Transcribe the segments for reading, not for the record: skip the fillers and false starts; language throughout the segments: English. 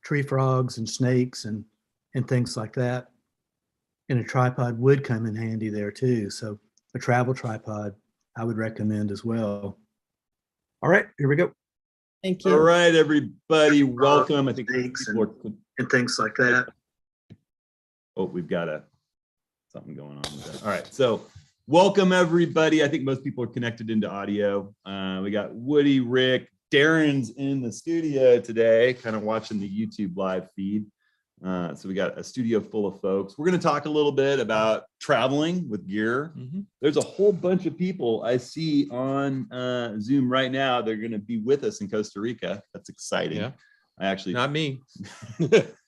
tree frogs and snakes and things like that. And a tripod would come in handy there too. So a travel tripod I would recommend as well. All right, here we go. Thank you. All right, everybody, welcome. I think Snakes people are... and things like that. Oh, we've got something going on with that. All right, so welcome everybody. I think most people are connected into audio. We got Woody, Rick, Darren's in the studio today, kind of watching the YouTube live feed. So we got a studio full of folks. We're going to talk a little bit about traveling with gear. There's a whole bunch of people I see on Zoom right now. They're going to be with us in Costa Rica. That's exciting. Yeah. I actually Not me.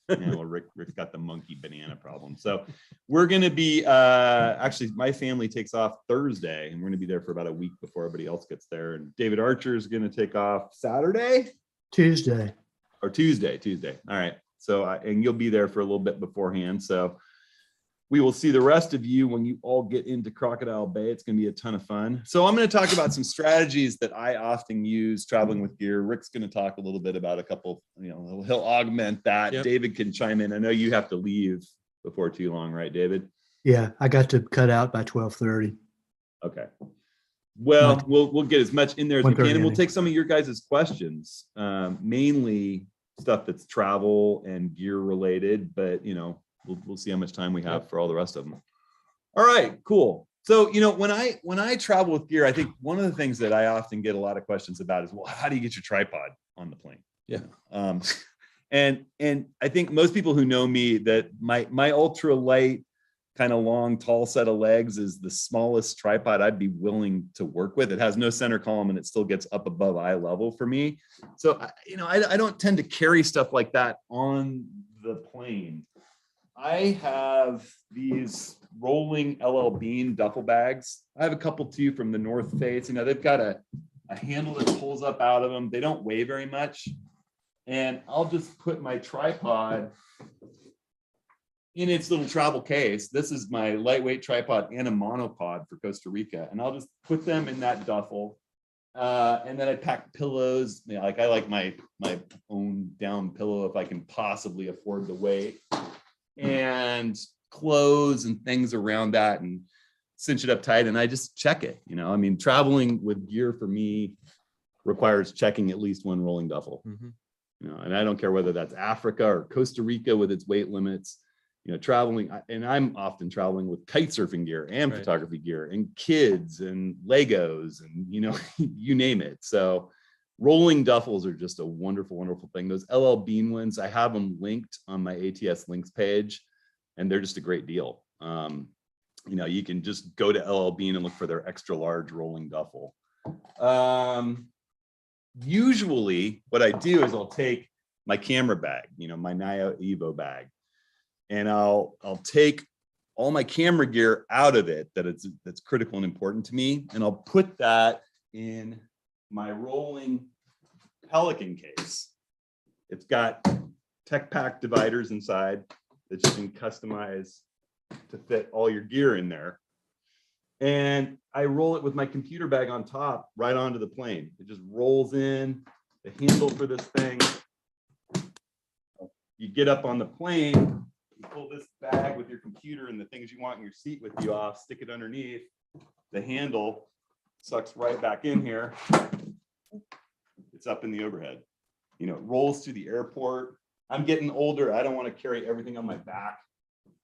Yeah, well, Rick's got the monkey banana problem. So we're going to be, actually, my family takes off Thursday, and we're going to be there for about a week before everybody else gets there. And David Archer is going to take off Saturday? Tuesday. Or Tuesday. All right. So, and you'll be there for a little bit beforehand. So we will see the rest of you when you all get into Crocodile Bay. It's going to be a ton of fun. So I'm going to talk about some strategies that I often use traveling with gear. Rick's going to talk a little bit about a couple, he'll augment that. Yep. David can chime in. I know you have to leave before too long, right, David? Yeah, I got to cut out by 12:30. Okay. Well, we'll get as much in there as we can, and we'll take some of your guys' questions, mainly stuff that's travel and gear related, but we'll see how much time we have for all the rest of them. All right, cool. So, when I travel with gear, I think one of the things that I often get a lot of questions about is, well, how do you get your tripod on the plane? Yeah. And I think most people who know me, that my ultra light, kind of long, tall set of legs is the smallest tripod I'd be willing to work with. It has no center column and it still gets up above eye level for me. So, I don't tend to carry stuff like that on the plane. I have these rolling LL Bean duffel bags. I have a couple too from the North Face. They've got a handle that pulls up out of them. They don't weigh very much. And I'll just put my tripod in its little travel case. This is my lightweight tripod and a monopod for Costa Rica. And I'll just put them in that duffel. And then I pack pillows. I like my own down pillow if I can possibly afford the weight. And clothes and things around that and cinch it up tight. And I just check it. Traveling with gear for me requires checking at least one rolling duffel. And I don't care whether that's Africa or Costa Rica with its weight limits. Traveling, and I'm often traveling with kite surfing gear and photography gear and kids and Legos and, you name it. So rolling duffels are just a wonderful, wonderful thing. Those LL Bean ones, I have them linked on my ATS links page, and they're just a great deal. You can just go to LL Bean and look for their extra large rolling duffel. Usually what I do is I'll take my camera bag, my Naya Evo bag, and I'll take all my camera gear out of it that's critical and important to me, and I'll put that in my rolling Pelican case. It's got tech pack dividers inside that you can customize to fit all your gear in there. And I roll it with my computer bag on top right onto the plane. It just rolls in. The handle for this thing, you get up on the plane, you pull this bag with your computer and the things you want in your seat with you off, stick it underneath. The handle sucks right back in here. It's up in the overhead. It rolls to the airport. I'm getting older. I don't want to carry everything on my back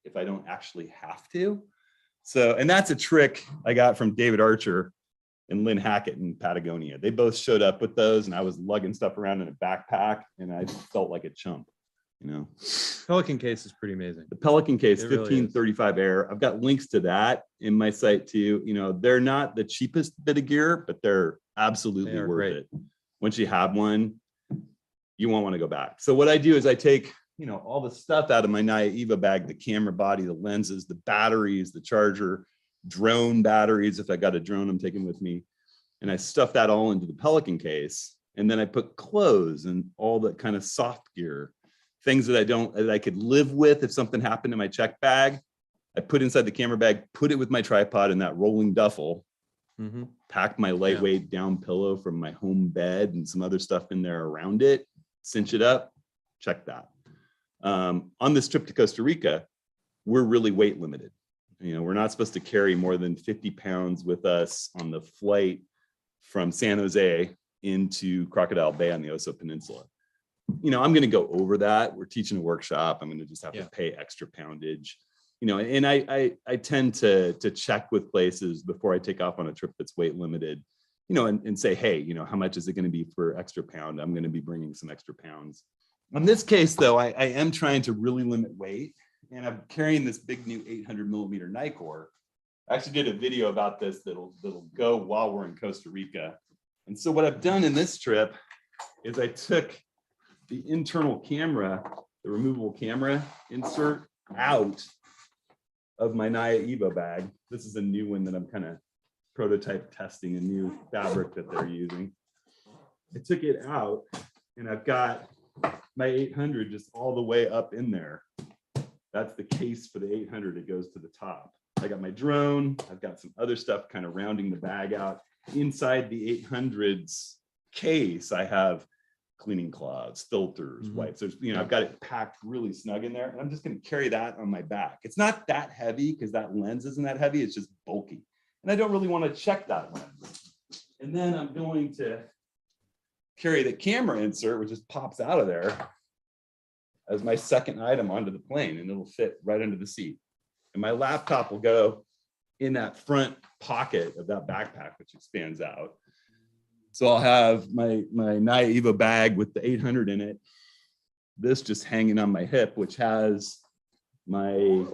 if I don't actually have to. So, and that's a trick I got from David Archer and Lynn Hackett in Patagonia. They both showed up with those, and I was lugging stuff around in a backpack, and I felt like a chump. Pelican Case is pretty amazing. The Pelican Case, It really 1535 Air. I've got links to that in my site too. They're not the cheapest bit of gear, but they're absolutely worth it. Once you have one, you won't want to go back. So what I do is I take, all the stuff out of my Naya Eva bag, the camera body, the lenses, the batteries, the charger, drone batteries. If I got a drone, I'm taking with me. And I stuff that all into the Pelican Case. And then I put clothes and all that kind of soft gear, things that I could live with if something happened to my check bag. I put inside the camera bag, put it with my tripod in that rolling duffel, packed my lightweight down pillow from my home bed and some other stuff in there around it, cinch it up, check that. On this trip to Costa Rica, we're really weight limited. You know, we're not supposed to carry more than 50 pounds with us on the flight from San Jose into Crocodile Bay on the Oso Peninsula. You know, I'm going to go over that. We're teaching a workshop. I'm going to just have to pay extra poundage. You know, and I tend to check with places before I take off on a trip that's weight limited, you know, and say, hey, you know, how much is it going to be for extra pound? I'm going to be bringing some extra pounds. On this case, though, I am trying to really limit weight, and I'm carrying this big new 800 millimeter Nikkor. I actually did a video about this that'll go while we're in Costa Rica. And so what I've done in this trip is I took the internal camera, the removable camera insert out of my Naya Evo bag. This is a new one that I'm kind of prototype testing, a new fabric that they're using. I took it out and I've got my 800 just all the way up in there. That's the case for the 800. It goes to the top. I got my drone. I've got some other stuff kind of rounding the bag out. Inside the 800's case, I have cleaning cloths, filters, wipes. There's, you know, I've got it packed really snug in there, and I'm just going to carry that on my back. It's not that heavy because that lens isn't that heavy. It's just bulky, and I don't really want to check that lens. And then I'm going to carry the camera insert, which just pops out of there, as my second item onto the plane, and it'll fit right under the seat. And my laptop will go in that front pocket of that backpack, which expands out. So I'll have my Naya Evo bag with the 800 in it. This just hanging on my hip, which has my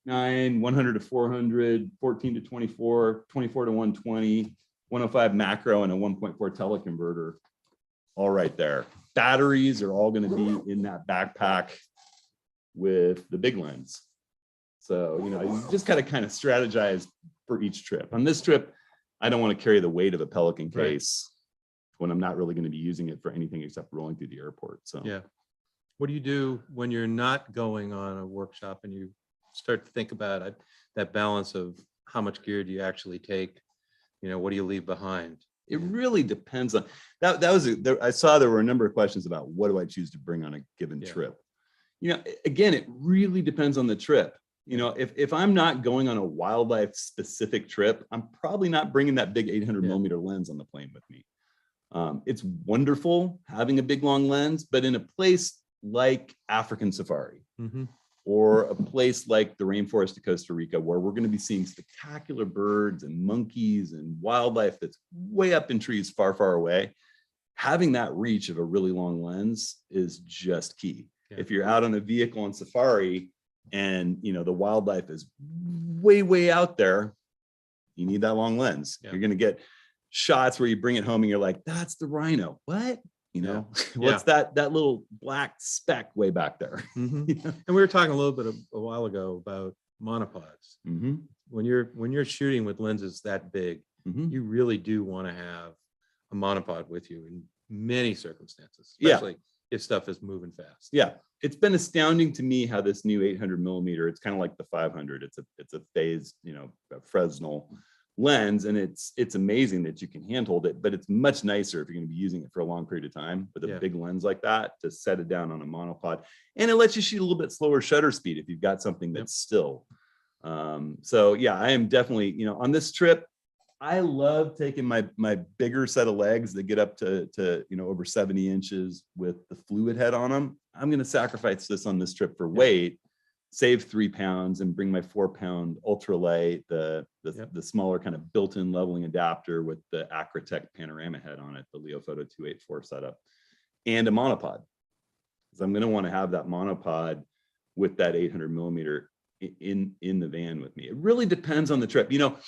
9, 100 to 400, 14 to 24, 24 to 120, 105 macro, and a 1.4 teleconverter, all right there. Batteries are all going to be in that backpack with the big lens. So, you know, you just got to kind of strategize for each trip. On this trip, I don't want to carry the weight of a Pelican case when I'm not really going to be using it for anything except rolling through the airport. So, Yeah. What do you do when you're not going on a workshop and you start to think about it, that balance of how much gear do you actually take? You know, what do you leave behind? it really depends on that. I saw there were a number of questions about what do I choose to bring on a given trip. You know, again, it really depends on the trip. You know, if I'm not going on a wildlife specific trip, I'm probably not bringing that big 800 millimeter lens on the plane with me. It's wonderful having a big long lens, but in a place like African safari or a place like the rainforest of Costa Rica, where we're going to be seeing spectacular birds and monkeys and wildlife that's way up in trees far, far away, having that reach of a really long lens is just key. If you're out on a vehicle on safari and, you know, the wildlife is way, way out there, you need that long lens. You're going to get shots where you bring it home and you're like, that's the rhino. What? You know, what's that little black speck way back there? You know? And we were talking a little bit a while ago about monopods. When you're shooting with lenses that big, you really do want to have a monopod with you in many circumstances, especially if stuff is moving fast. It's been astounding to me how this new 800 millimeter, it's kind of like the 500. It's a phased, you know, Fresnel lens, and it's amazing that you can handhold it, but it's much nicer if you're going to be using it for a long period of time with a big lens like that to set it down on a monopod. And it lets you shoot a little bit slower shutter speed if you've got something that's still. So yeah, I am definitely, you know, on this trip, I love taking my bigger set of legs that get up to you know, over 70 inches with the fluid head on them. I'm going to sacrifice this on this trip for weight, save 3 pounds, and bring my 4-pound ultralight, the smaller kind of built-in leveling adapter with the Acratech panorama head on it, the Leofoto 284 setup, and a monopod. Because I'm going to want to have that monopod with that 800 millimeter in the van with me. It really depends on the trip. You know,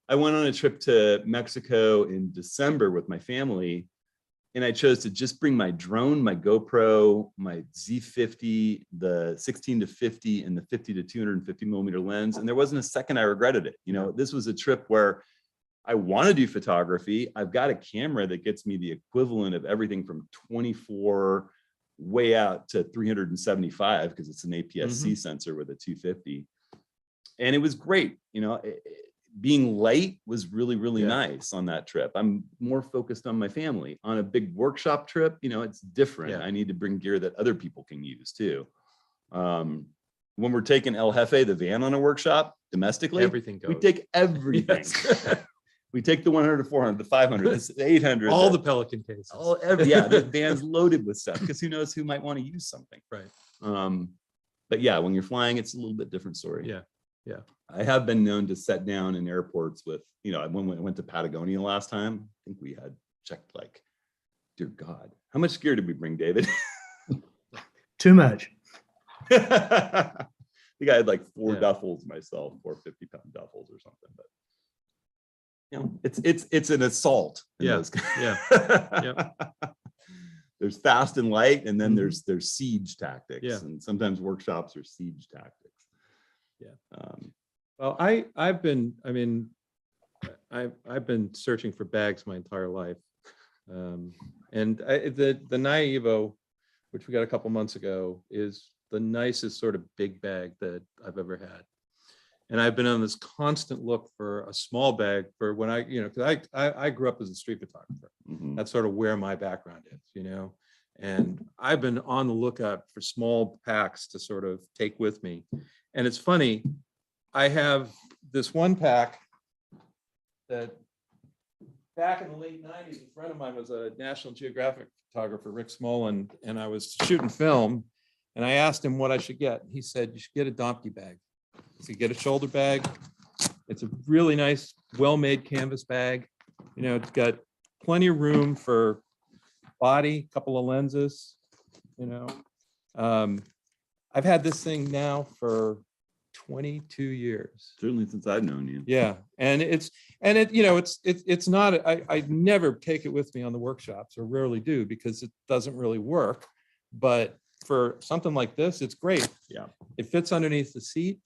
I went on a trip to Mexico in December with my family, and I chose to just bring my drone, my GoPro, my Z50, the 16 to 50, and the 50 to 250 millimeter lens. And there wasn't a second I regretted it. You know, this was a trip where I want to do photography. I've got a camera that gets me the equivalent of everything from 24 way out to 375 because it's an APS-C sensor with a 250. And it was great. You know, being light was really, really Yeah. nice on that trip. I'm more focused on my family. On a big workshop trip, you know, it's different. Yeah. I need to bring gear that other people can use too. When we're taking El Jefe, the van, on a workshop domestically, Everything goes. we take everything. Yes. We take the 100 to 400, the 500, the 800, All the Pelican cases. yeah, the van's loaded with stuff because who knows who might want to use something. Right. But yeah, when you're flying, it's a little bit different story. Yeah. Yeah. I have been known to set down in airports with, you know, when we went to Patagonia last time, I think we had checked like, dear God, how much gear did we bring, David? Too much. I think I had like 4 Yeah. duffels myself, 4 50-pound duffels or something. But you know, it's an assault. in Yeah. those- Yeah. There's fast and light, and then Mhm. there's siege tactics, Yeah. and sometimes workshops are siege tactics. Yeah. Well, I've been searching for bags my entire life. And the Naivo, which we got a couple months ago, is the nicest sort of big bag that I've ever had. And I've been on this constant look for a small bag for when because I grew up as a street photographer. Mhm. That's sort of where my background is, you know. And I've been on the lookout for small packs to sort of take with me. And it's funny, I have this one pack that back in the late 90s, a friend of mine was a National Geographic photographer, Rick Smolin, and I was shooting film, and I asked him what I should get. He said, you should get a donkey bag. So you get a shoulder bag. It's a really nice, well-made canvas bag. You know, it's got plenty of room for body, couple of lenses, you know. I've had this thing now for 22 years. Certainly since I've known you. Yeah, and it's not. I never take it with me on the workshops, or rarely do, because it doesn't really work. But for something like this, it's great. Yeah. It fits underneath the seat.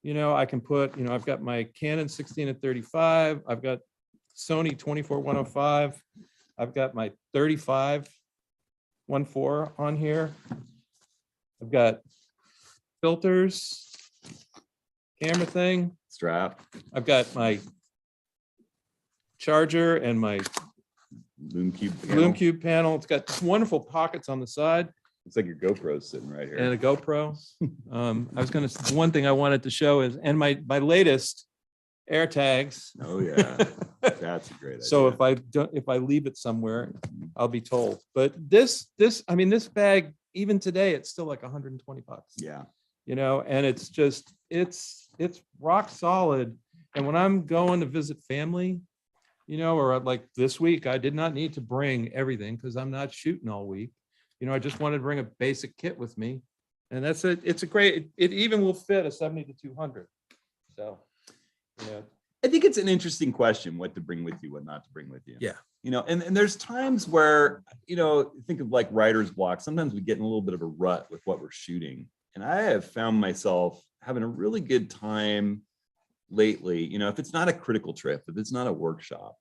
You know, I can put. You know, I've got my Canon 16 to 35. I've got Sony 24-105. I've got my 35-1.4 on here. I've got filters, camera thing. Strap. I've got my charger and my Loom cube. Loom Cube panel. It's got wonderful pockets on the side Looks like your GoPro's sitting right here. and a GoPro. One thing I wanted to show is, and my latest air tags. Oh yeah, that's a great idea. So if I leave it somewhere, I'll be told. But this bag, even today, it's still like $120. Yeah. You know, and it's rock solid. And when I'm going to visit family, you know, or like this week, I did not need to bring everything because I'm not shooting all week. You know, I just wanted to bring a basic kit with me, and that's it. It's a great. It even will fit a 70 to 200. So, yeah. I think it's an interesting question, what to bring with you, what not to bring with you. Yeah. You know, and there's times where, you know, think of like writer's block. Sometimes we get in a little bit of a rut with what we're shooting. And I have found myself having a really good time lately, you know, if it's not a critical trip, if it's not a workshop,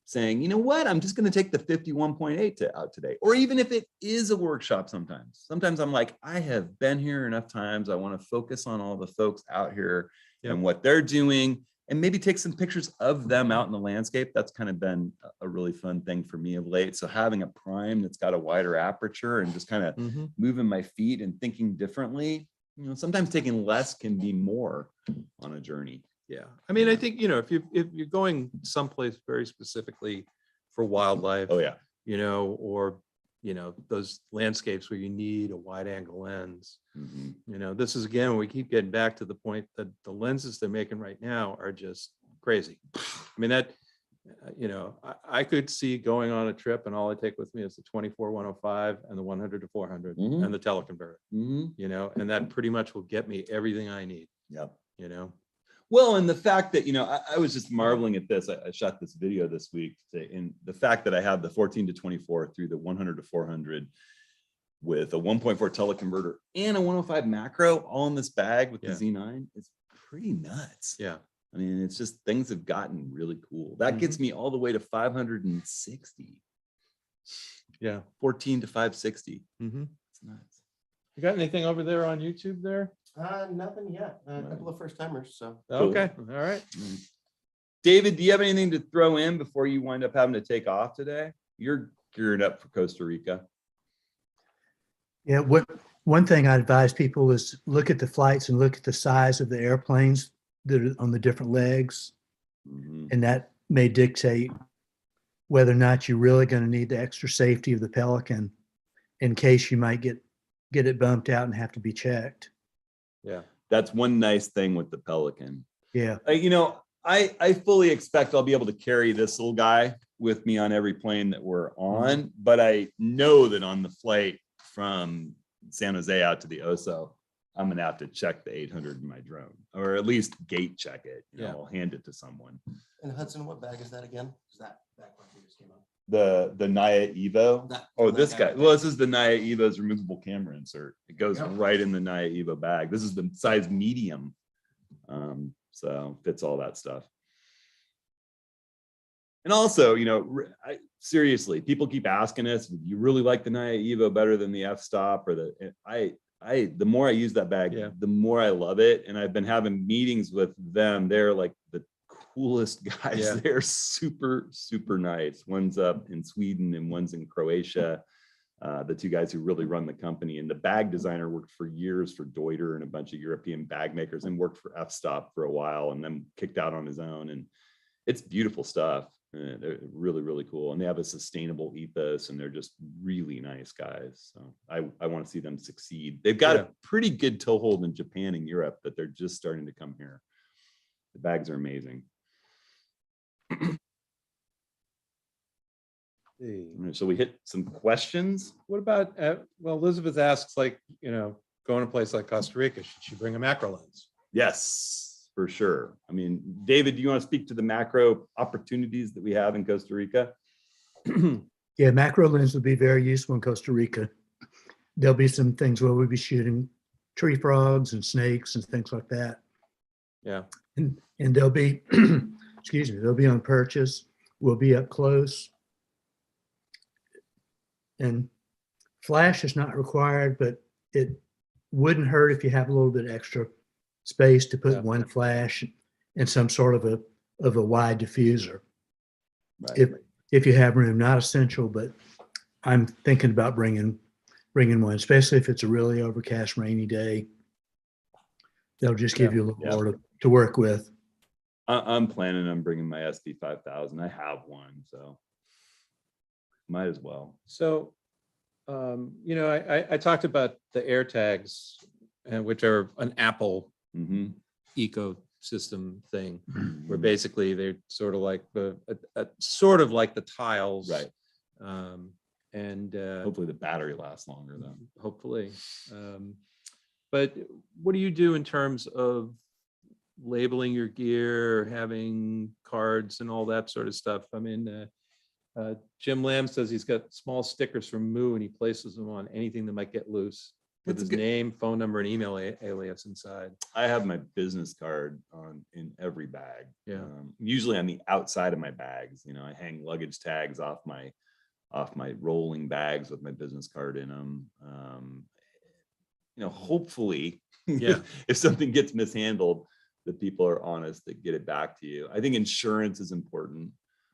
saying, you know what, I'm just going to take the 51.8 out today. Or even if it is a workshop sometimes I'm like, I have been here enough times. I want to focus on all the folks out here and what they're doing, and maybe take some pictures of them out in the landscape. That's kind of been a really fun thing for me of late. So having a prime that's got a wider aperture and just kind of moving my feet and thinking differently, you know, sometimes taking less can be more on a journey. Yeah. I mean, I think, you know, if you're going someplace very specifically for wildlife, Oh yeah. you know, or, you know, those landscapes where you need a wide angle lens, you know, this is again, we keep getting back to the point that the lenses they're making right now are just crazy. I mean, that, you know, I could see going on a trip and all I take with me is the 24-105 and the 100 to 400 and the teleconverter, you know, and that pretty much will get me everything I need. Yep. You know. Well, and the fact that, you know, I was just marveling at this. I shot this video this week, in the fact that I have the 14 to 24 through the 100 to 400 with a 1.4 teleconverter and a 105 macro all in this bag with the Z9. It's pretty nuts. Yeah. I mean, it's just, things have gotten really cool. That gets me all the way to 560. Yeah. 14 to 560. Mm-hmm. It's nuts. You got anything over there on YouTube there? Nothing yet. A couple of first timers. So Okay, all right. David, do you have anything to throw in before you wind up having to take off today? You're gearing up for Costa Rica. Yeah, one thing I advise people is look at the flights and look at the size of the airplanes that are on the different legs, and that may dictate whether or not you're really going to need the extra safety of the Pelican in case you might get it bumped out and have to be checked. Yeah, That's one nice thing with the Pelican. Yeah. You know, I fully expect I'll be able to carry this little guy with me on every plane that we're on, but I know that on the flight from San Jose out to the Oso, I'm gonna have to check the 800 in my drone, or at least gate check it. You know, I'll hand it to someone. And Hudson, what bag is that again? Is that back one just came up? The Naya Evo. This guy. Well, this is the Naya Evo's removable camera insert. It goes right in the Naya Evo bag. This is the size medium, so fits all that stuff. And also, you know, seriously, people keep asking us, do you really like the Naya Evo better than the f-stop or the? The more I use that bag, the more I love it. And I've been having meetings with them. They're like the coolest guys. Yeah. They're super, super nice. One's up in Sweden and one's in Croatia. The two guys who really run the company. And the bag designer worked for years for Deuter and a bunch of European bag makers, and worked for f-stop for a while, and then kicked out on his own. And it's beautiful stuff. They're really, really cool. And they have a sustainable ethos, and they're just really nice guys. So I want to see them succeed. They've got a pretty good toehold in Japan and Europe, but they're just starting to come here. The bags are amazing. So we hit some questions. What about, well, Elizabeth asks, like, you know, going to a place like Costa Rica, should she bring a macro lens? Yes, for sure. I mean, David, do you want to speak to the macro opportunities that we have in Costa Rica? Yeah, macro lens would be very useful in Costa Rica. There'll be some things where we'll be shooting tree frogs and snakes and things like that. Yeah. And they'll be, excuse me, they'll be on perches. We'll be up close. And flash is not required, but it wouldn't hurt if you have a little bit extra space to put one flash and some sort of a wide diffuser. Right. If you have room, not essential, but I'm thinking about bringing one, especially if it's a really overcast, rainy day. They'll just give you a little more to work with. I'm planning on bringing my SD5000. I have one, so might as well. So, you know, I talked about the AirTags, which are an Apple ecosystem thing, where basically they're sort of like sort of like the tiles, right? And hopefully the battery lasts longer, though. Hopefully, but what do you do in terms of labeling your gear, having cards, and all that sort of stuff? I mean. Jim Lamb says he's got small stickers from Moo, and he places them on anything that might get loose with his name, phone number, and email alias inside. I have my business card in every bag. Usually on the outside of my bags. You know, I hang luggage tags off my rolling bags with my business card in them. You know, hopefully, if something gets mishandled, the people are honest that get it back to you. I think insurance is important,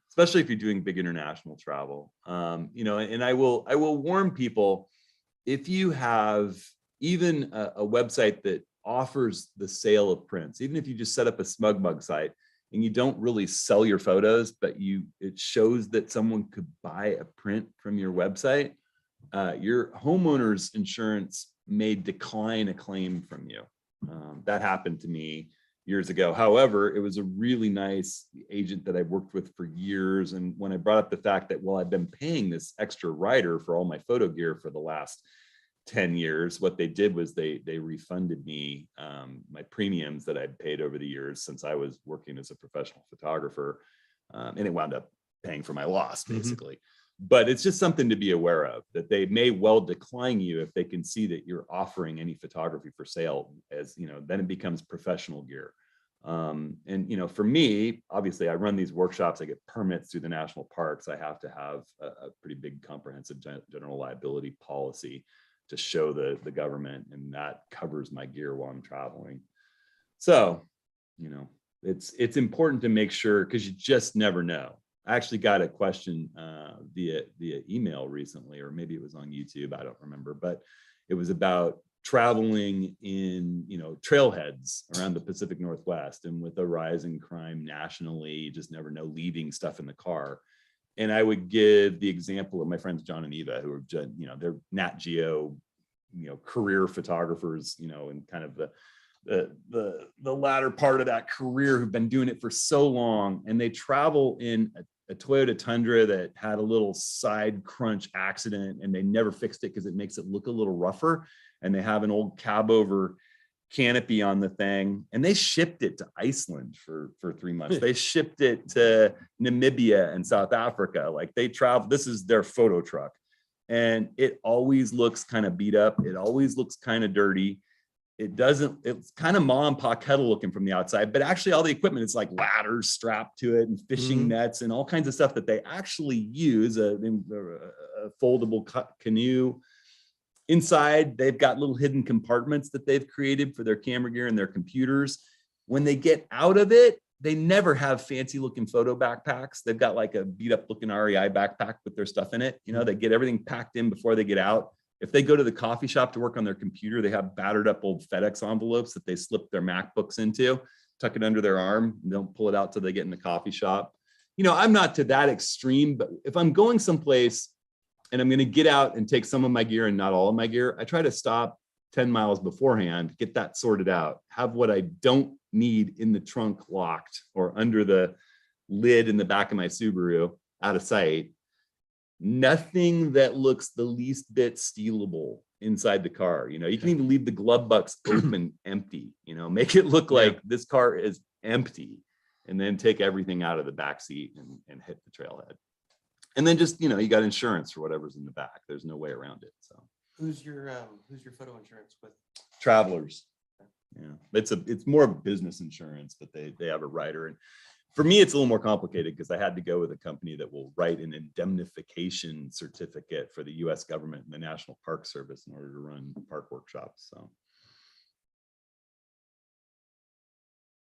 especially if you're doing big international travel. You know, and I will warn people, if you have even a website that offers the sale of prints, even if you just set up a SmugMug site and you don't really sell your photos, but it shows that someone could buy a print from your website, your homeowner's insurance may decline a claim from you. That happened to me years ago. However, it was a really nice agent that I've worked with for years. And when I brought up the fact that, well, I've been paying this extra rider for all my photo gear for the last 10 years, what they did was they refunded me my premiums that I'd paid over the years since I was working as a professional photographer. And it wound up paying for my loss, basically. But it's just something to be aware of, that they may well decline you if they can see that you're offering any photography for sale, as you know, then it becomes professional gear. And you know, for me, obviously I run these workshops, I get permits through the national parks. I have to have a pretty big comprehensive general liability policy. to show the government, and that covers my gear while I'm traveling. So, you know, it's important to make sure, because you just never know. I actually got a question via email recently, or maybe it was on YouTube, I don't remember, but it was about traveling in, you know, trailheads around the Pacific Northwest, and with a rise in crime nationally, you just never know, leaving stuff in the car. And I would give the example of my friends John and Eva, who are just, you know, they're Nat Geo, you know, career photographers, you know, and kind of the latter part of that career, who've been doing it for so long, and they travel in a Toyota Tundra that had a little side crunch accident, and they never fixed it because it makes it look a little rougher. And they have an old cab over canopy on the thing, and they shipped it to Iceland for 3 months. They shipped it to Namibia and South Africa. Like, they travel, this is their photo truck, and it always looks kind of beat up. It always looks kind of dirty. It's kind of mom and pop kettle looking from the outside, but actually all the equipment is like ladders strapped to it and fishing nets and all kinds of stuff that they actually use, a foldable canoe. Inside, they've got little hidden compartments that they've created for their camera gear and their computers. When they get out of it, they never have fancy looking photo backpacks. They've got like a beat up looking REI backpack with their stuff in it. You know, they get everything packed in before they get out. If they go to the coffee shop to work on their computer, they have battered up old FedEx envelopes that they slip their MacBooks into, tuck it under their arm, and don't pull it out till they get in the coffee shop. You know, I'm not to that extreme, but if I'm going someplace and I'm going to get out and take some of my gear and not all of my gear, I try to stop 10 miles beforehand, get that sorted out, have what I don't need in the trunk locked or under the lid in the back of my Subaru out of sight. Nothing that looks the least bit stealable inside the car. You know, you can even leave the glove box open empty, you know, make it look like this car is empty, and then take everything out of the back seat and hit the trailhead. And then just, you know, you got insurance for whatever's in the back. There's no way around it. So Who's your photo insurance with? Travelers. Yeah, it's more business insurance, but they have a rider. And for me, it's a little more complicated because I had to go with a company that will write an indemnification certificate for the US government and the National Park Service in order to run park workshops. So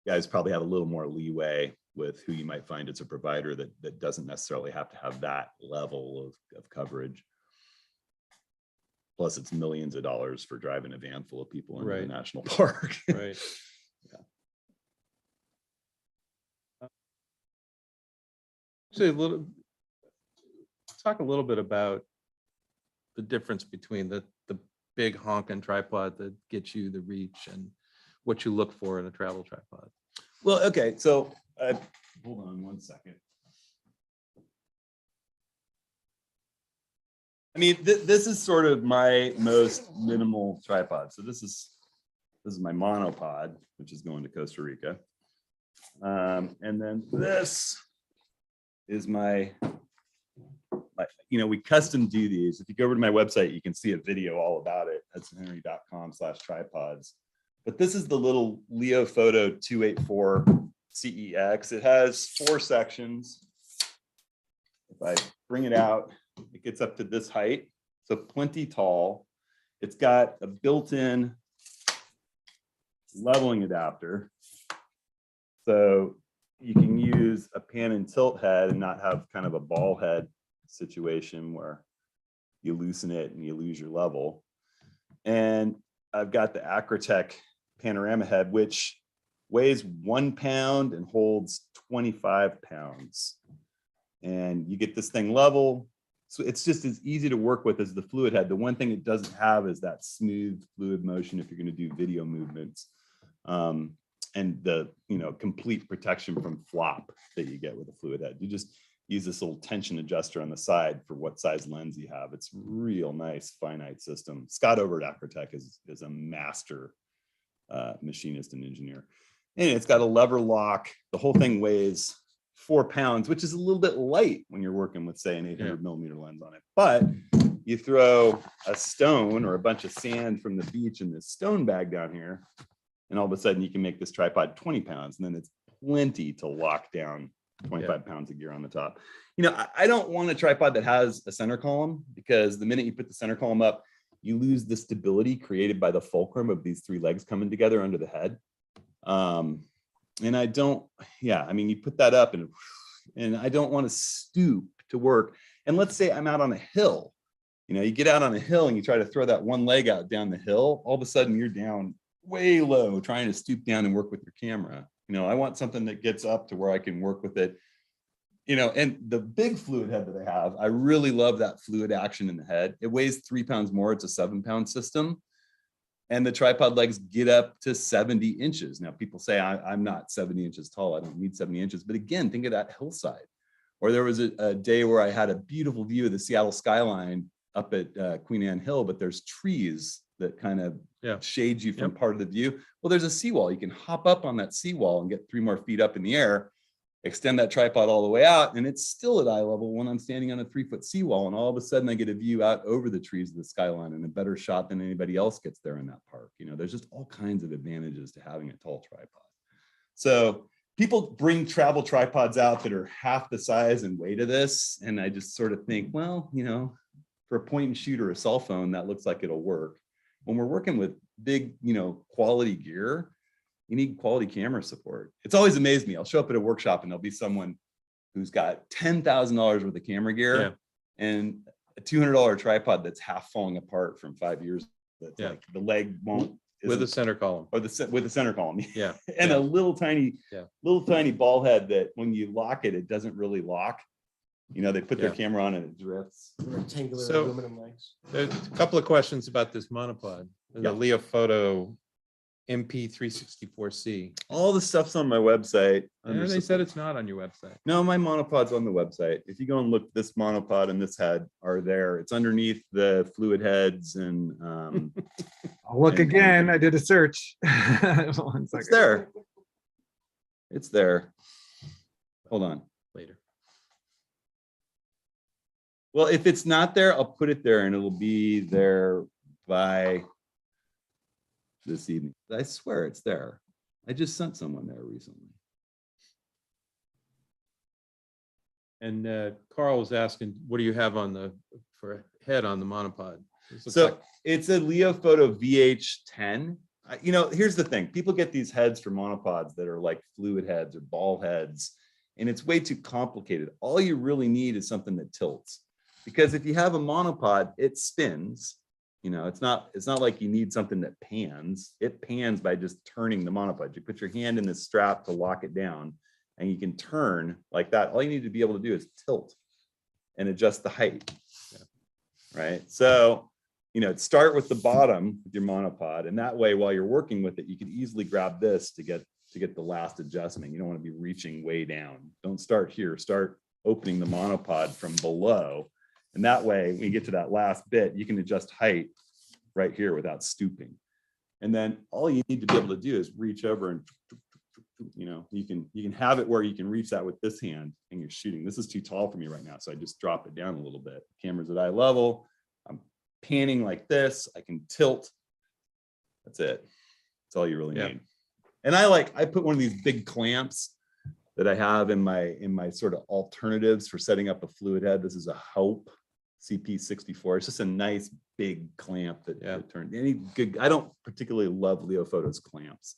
you guys probably have a little more leeway with who you might find as a provider that doesn't necessarily have to have that level of coverage. Plus, it's millions of dollars for driving a van full of people into the national park. Right. Actually, talk a little bit about the difference between the big honking tripod that gets you the reach and what you look for in a travel tripod. Well, okay, so hold on one second. I mean, this is sort of my most minimal tripod. So this is my monopod, which is going to Costa Rica, and then this is my, you know, we custom do these. If you go over to my website, you can see a video all about it. hudsonhenry.com/tripods. But this is the little Leofoto 284 CEX. It has 4 sections. If I bring it out, it gets up to this height, so plenty tall. It's got a built-in leveling adapter, so you can use a pan and tilt head and not have kind of a ball head situation where you loosen it and you lose your level. And I've got the Acrotech panorama head, which weighs 1 pound and holds 25 pounds. And you get this thing level. So it's just as easy to work with as the fluid head. The one thing it doesn't have is that smooth fluid motion if you're going to do video movements. And the, you know, complete protection from flop that you get with a fluid head. You just use this little tension adjuster on the side for what size lens you have. It's real nice finite system. Scott over at Acrotech is a master machinist and engineer. And it's got a lever lock. The whole thing weighs 4 pounds, which is a little bit light when you're working with, say, an 800 millimeter lens on it. But you throw a stone or a bunch of sand from the beach in this stone bag down here, and all of a sudden you can make this tripod 20 pounds, and then it's plenty to lock down 25 pounds of gear on the top. You know, I don't want a tripod that has a center column, because the minute you put the center column up, you lose the stability created by the fulcrum of these three legs coming together under the head. And I don't, yeah, I mean, you put that up and I don't want to stoop to work. And let's say I'm out on a hill, you know, you get out on a hill and you try to throw that one leg out down the hill, all of a sudden you're down way low trying to stoop down and work with your camera. You know, I want something that gets up to where I can work with it, you know. And the big fluid head that I have, I really love that fluid action in the head. It weighs 3 pounds more. It's a 7-pound system. And the tripod legs get up to 70 inches. Now, people say I'm not 70 inches tall. I don't need 70 inches. But again, think of that hillside. Or there was a day where I had a beautiful view of the Seattle skyline up at Queen Anne Hill, but there's trees that kind of shade you from part of the view. Well, there's a seawall. You can hop up on that seawall and get 3 more feet up in the air, extend that tripod all the way out, and it's still at eye level when I'm standing on a 3-foot seawall. And all of a sudden I get a view out over the trees of the skyline and a better shot than anybody else gets there in that park. You know, there's just all kinds of advantages to having a tall tripod. So people bring travel tripods out that are half the size and weight of this. And I just sort of think, well, you know, for a point and shoot or a cell phone, that looks like it'll work. When we're working with big, you know, quality gear, you need quality camera support. It's always amazed me. I'll show up at a workshop and there'll be someone who's got $10,000 worth of camera gear and a $200 tripod that's half falling apart from 5 years. That's like the leg won't with a center column or with the center column. Yeah. And a little tiny ball head that when you lock it, it doesn't really lock. You know, they put their camera on and it drifts. Rectangular So- aluminum legs. There's a couple of questions about this monopod, the Leofoto MP-364C. All the stuff's on my website. And they said it's not on your website. No, my monopod's on the website. If you go and look, this monopod and this head are there. It's underneath the fluid heads and I'll look And- again. I did a search. One it's second. there. It's there. Hold on. Later. Well, if it's not there, I'll put it there and it'll be there by this evening. I swear it's there. I just sent someone there recently. And Carl was asking, what do you have on the for head on the monopod? This looks So like- it's a Leofoto VH-10. You know, here's the thing. People get these heads for monopods that are like fluid heads or ball heads, and it's way too complicated. All you really need is something that tilts. Because if you have a monopod, it spins. You know, it's not like you need something that pans. It pans by just turning the monopod. You put your hand in this strap to lock it down, and you can turn like that. All you need to be able to do is tilt and adjust the height. Right. So, you know, start with the bottom with your monopod, and that way, while you're working with it, you can easily grab this to get the last adjustment. You don't want to be reaching way down. Don't start here. Start opening the monopod from below. And that way, when you get to that last bit, you can adjust height right here without stooping. And then all you need to be able to do is reach over and, you know, you can have it where you can reach that with this hand and you're shooting. This is too tall for me right now, so I just drop it down a little bit. Camera's at eye level. I'm panning like this. I can tilt. That's it. That's all you really need. And I put one of these big clamps that I have in my sort of alternatives for setting up a fluid head. This is a Hope CP64. It's just a nice big clamp that turns any good. I don't particularly love Leofoto's clamps.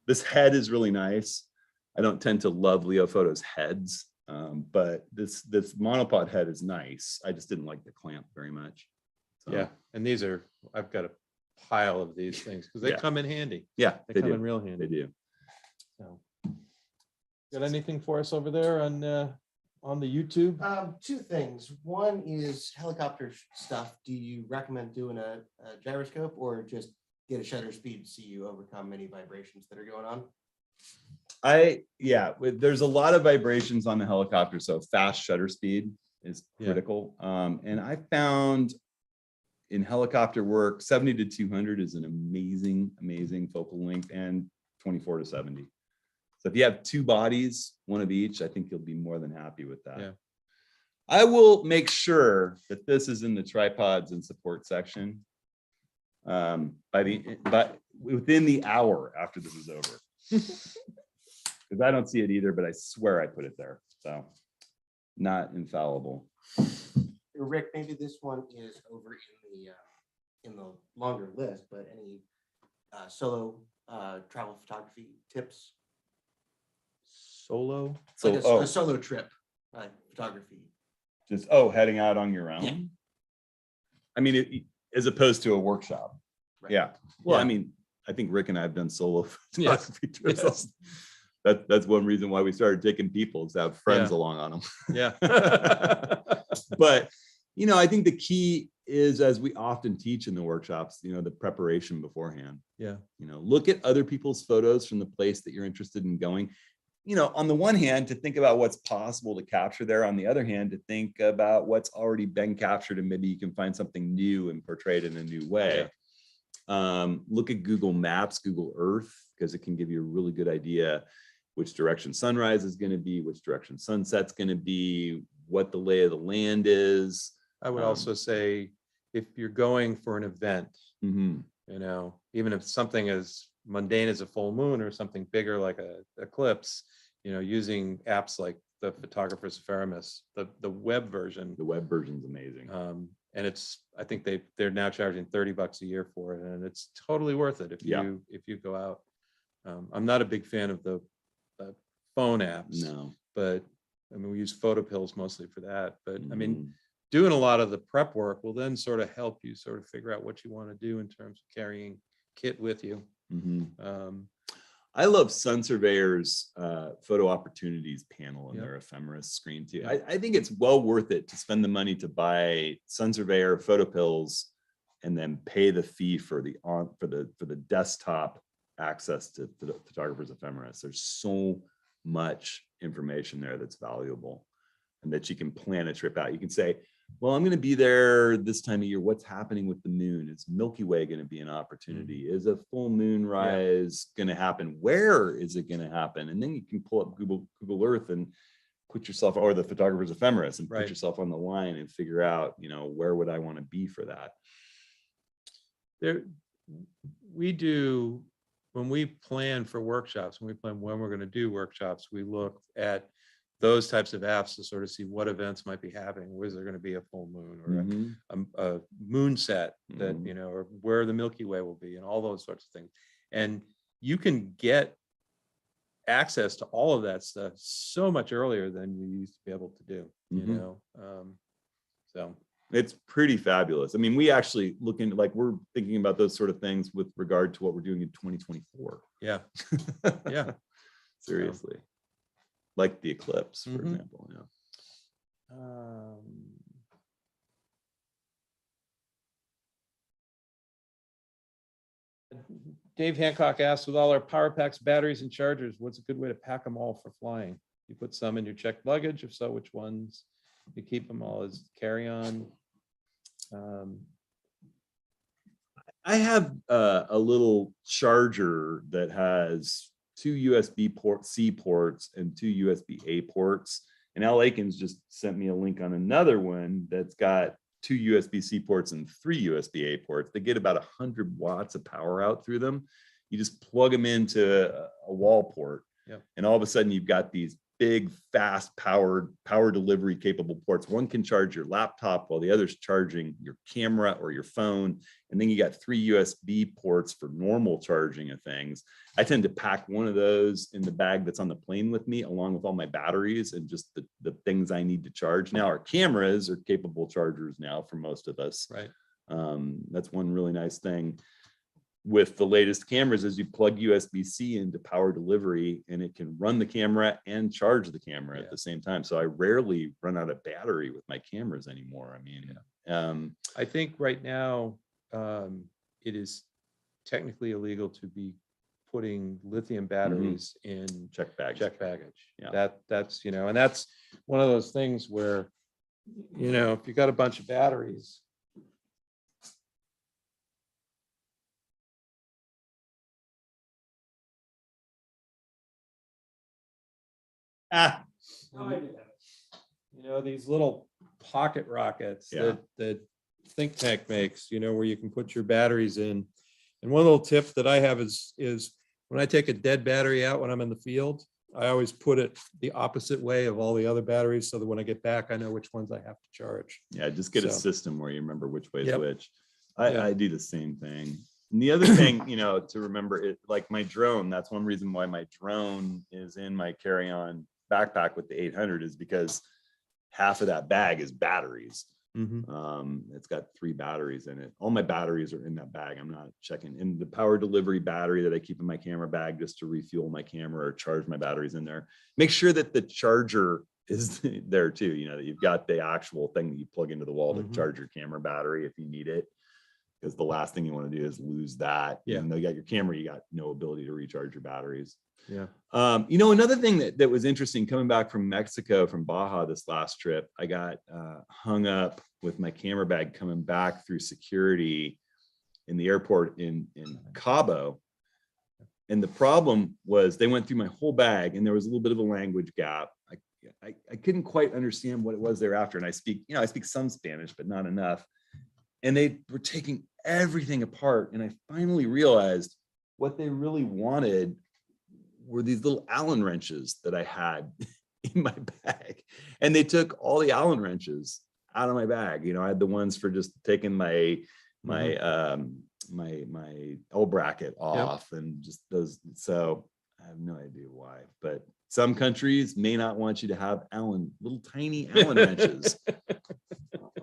This head is really nice. I don't tend to love Leofoto's heads, but this monopod head is nice. I just didn't like the clamp very much. So, yeah, and these are, I've got a pile of these things because they come in handy. Yeah, They come in real handy. They do. So, got anything for us over there on the YouTube? 2 things. One is helicopter stuff. Do you recommend doing a gyroscope or just get a shutter speed so you overcome any vibrations that are going on? There's a lot of vibrations on the helicopter, so fast shutter speed is critical. And I found in helicopter work, 70 to 200 is an amazing focal length, and 24 to 70. So if you have 2 bodies, one of each, I think you'll be more than happy with that. Yeah. I will make sure that this is in the tripods and support section but within the hour after this is over. Because I don't see it either, but I swear I put it there. So not infallible. Rick, maybe this one is over in the in the longer list, but any solo travel photography tips? Solo. So, Like oh, a solo trip photography. just heading out on your own. Yeah. I mean, as opposed to a workshop. Right. Yeah. Well, Yeah. I mean, I think Rick and I have done solo Yes. photography trips. Yes. That's one reason why we started taking people, is to have friends Yeah. along on them. Yeah. But I think the key is, as we often teach in the workshops, the preparation beforehand. Yeah. Look at other people's photos from the place that you're interested in going. On the one hand, to think about what's possible to capture there. On the other hand, to think about what's already been captured, and maybe you can find something new and portray it in a new way. Look at Google Maps, Google Earth, because it can give you a really good idea which direction sunrise is going to be, which direction sunset's going to be, what the lay of the land is. I would also say, if you're going for an event, Mhm. even if something as mundane as a full moon or something bigger like a eclipse, using apps like the Photographer's Ephemeris, the web version. The web version's amazing. And I think they're now charging $30 a year for it, and it's totally worth it if you go out. I'm not a big fan of the phone apps, No. but I mean, we use photo pills mostly for that. But I mean, Mhm. doing a lot of the prep work will then sort of help you sort of figure out what you want to do in terms of carrying kit with you. Mhm. I love Sun Surveyor's photo opportunities panel in Yeah. their ephemeris screen too. Yeah. I think it's well worth it to spend the money to buy Sun Surveyor photo pills and then pay the fee for the desktop access to the Photographer's Ephemeris. There's so much information there that's valuable, and that you can plan a trip out. You can say, well, I'm going to be there this time of year. What's happening with the moon? Is Milky Way going to be an opportunity? Is a full moon rise going to happen? Where is it going to happen? And then you can pull up Google Earth and put yourself, or the Photographer's Ephemeris, and put Right. yourself on the line and figure out, where would I want to be for that? When we plan for workshops, when we plan when we're going to do workshops, we look at those types of apps to sort of see what events might be happening. Where's there going to be a full moon or Mhm. a moon set that, Mhm. or where the Milky Way will be, and all those sorts of things. And you can get access to all of that stuff so much earlier than you used to be able to do, Mhm. so. It's pretty fabulous. I mean, we actually we're thinking about those sort of things with regard to what we're doing in 2024. Yeah. Yeah. Seriously. Like the eclipse, for Mhm. example. Yeah. Dave Hancock asked, with all our power packs, batteries, and chargers, what's a good way to pack them all for flying? You put some in your checked luggage? If so, which ones? You keep them all as carry-on? I have a little charger that has two USB-C ports and two USB-A ports. And Al Aikens just sent me a link on another one that's got two USB-C ports and three USB-A ports. They get about 100 watts of power out through them. You just plug them into a wall port, and all of a sudden you've got these big, fast power delivery capable ports. One can charge your laptop while the other's charging your camera or your phone. And then you got three USB ports for normal charging of things. I tend to pack one of those in the bag that's on the plane with me, along with all my batteries and just the things I need to charge. Now, our cameras are capable chargers now for most of us. Right. That's one really nice thing with the latest cameras, is you plug USB-C into power delivery, and it can run the camera and charge the camera at the same time. So I rarely run out of battery with my cameras anymore. I mean, I think right now it is technically illegal to be putting lithium batteries in check baggage. Yeah. That's, and that's one of those things where, if you got a bunch of batteries, these little pocket rockets that Think Tank makes, where you can put your batteries in. And one little tip that I have is when I take a dead battery out when I'm in the field, I always put it the opposite way of all the other batteries, so that when I get back, I know which ones I have to charge. Yeah, just get a system where you remember which way is which. Yeah. I do the same thing. And the other thing, to remember it, like my drone, that's one reason why my drone is in my carry-on backpack with the 800 is because half of that bag is batteries. It's got 3 batteries in it. All my batteries are in that bag. I'm not checking in the power delivery battery that I keep in my camera bag just to refuel my camera or charge my batteries in there. Make sure that the charger is there too, that you've got the actual thing that you plug into the wall to charge your camera battery if you need it. Because the last thing you want to do is lose that. Yeah. Even though you got your camera, you got no ability to recharge your batteries. Yeah. Another thing that was interesting coming back from Mexico, from Baja this last trip, I got hung up with my camera bag coming back through security in the airport in Cabo. And the problem was they went through my whole bag and there was a little bit of a language gap. I couldn't quite understand what it was they're after. And I speak some Spanish, but not enough. And they were taking everything apart. And I finally realized what they really wanted were these little Allen wrenches that I had in my bag. And they took all the Allen wrenches out of my bag. I had the ones for just taking my L bracket off and just those. So I have no idea why, but some countries may not want you to have little tiny Allen wrenches